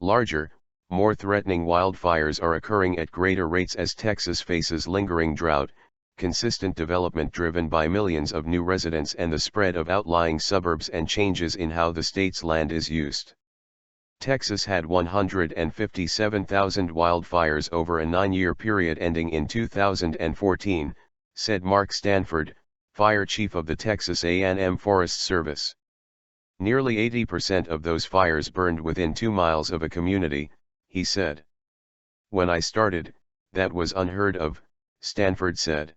Larger, more threatening wildfires are occurring at greater rates as Texas faces lingering drought, consistent development driven by millions of new residents and the spread of outlying suburbs and changes in how the state's land is used. Texas had 157,000 wildfires over a 9-year period ending in 2014, said Mark Stanford, fire chief of the Texas A&M Forest Service. Nearly 80% of those fires burned within 2 miles of a community, he said. When I started, that was unheard of, Stanford said.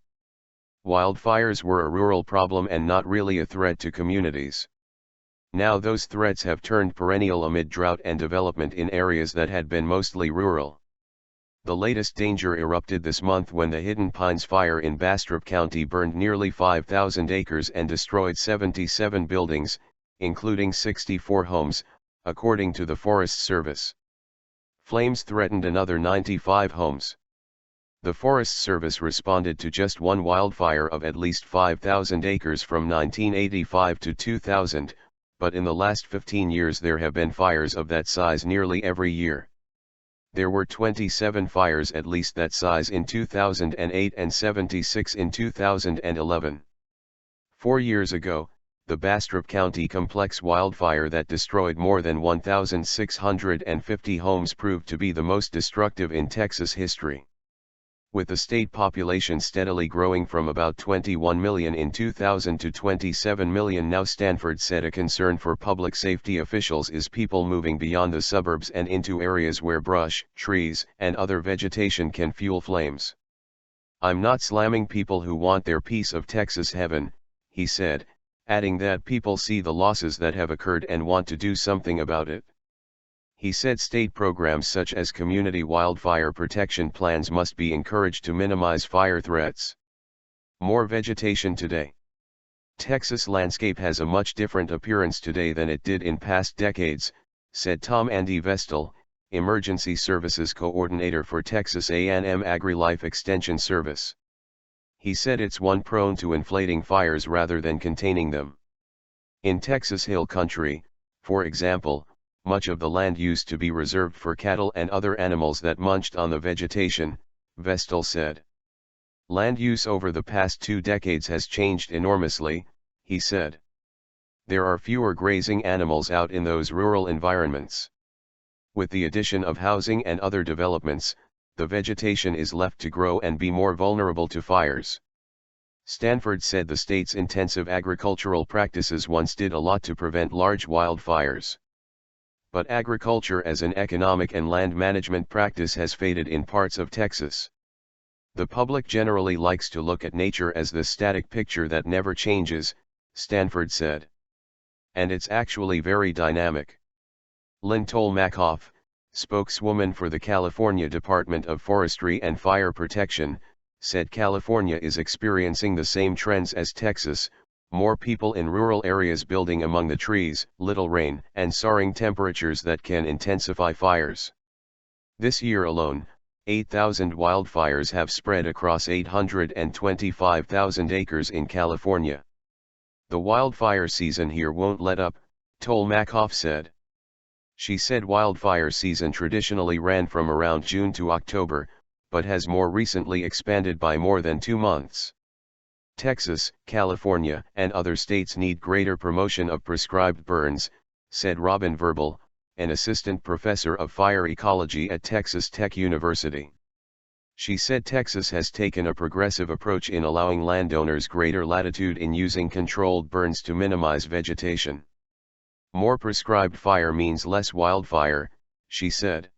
Wildfires were a rural problem and not really a threat to communities. Now those threats have turned perennial amid drought and development in areas that had been mostly rural. The latest danger erupted this month when the Hidden Pines fire in Bastrop County burned nearly 5,000 acres and destroyed 77 buildings, including 64 homes, according to the Forest Service. Flames threatened another 95 homes. The Forest Service responded to just one wildfire of at least 5,000 acres from 1985 to 2000, but in the last 15 years there have been fires of that size nearly every year. There were 27 fires at least that size in 2008 and 76 in 2011. 4 years ago, the Bastrop County complex wildfire that destroyed more than 1,650 homes proved to be the most destructive in Texas history. With the state population steadily growing from about 21 million in 2000 to 27 million now, Stanford said a concern for public safety officials is people moving beyond the suburbs and into areas where brush, trees, and other vegetation can fuel flames. I'm not slamming people who want their piece of Texas heaven, he said, adding that people see the losses that have occurred and want to do something about it. He said state programs such as community wildfire protection plans must be encouraged to minimize fire threats. More vegetation today. Texas landscape has a much different appearance today than it did in past decades, said Tom Andy Vestal, Emergency Services Coordinator for Texas A&M Agri-Life Extension Service. He said it's one prone to inflating fires rather than containing them. In Texas Hill Country, for example, much of the land used to be reserved for cattle and other animals that munched on the vegetation, Vestal said. Land use over the past 2 decades has changed enormously, he said. There are fewer grazing animals out in those rural environments. With the addition of housing and other developments, the vegetation is left to grow and be more vulnerable to fires. Stanford said the state's intensive agricultural practices once did a lot to prevent large wildfires. But agriculture as an economic and land management practice has faded in parts of Texas. The public generally likes to look at nature as the static picture that never changes, Stanford said. And it's actually very dynamic. Lynn Tolmachoff, spokeswoman for the California Department of Forestry and Fire Protection, said California is experiencing the same trends as Texas, more people in rural areas building among the trees, little rain, and soaring temperatures that can intensify fires. This year alone, 8,000 wildfires have spread across 825,000 acres in California. The wildfire season here won't let up, Tolmachoff said. She said wildfire season traditionally ran from around June to October, but has more recently expanded by more than 2 months. Texas, California, and other states need greater promotion of prescribed burns, said Robin Verbal, an assistant professor of fire ecology at Texas Tech University. She said Texas has taken a progressive approach in allowing landowners greater latitude in using controlled burns to minimize vegetation. More prescribed fire means less wildfire, she said.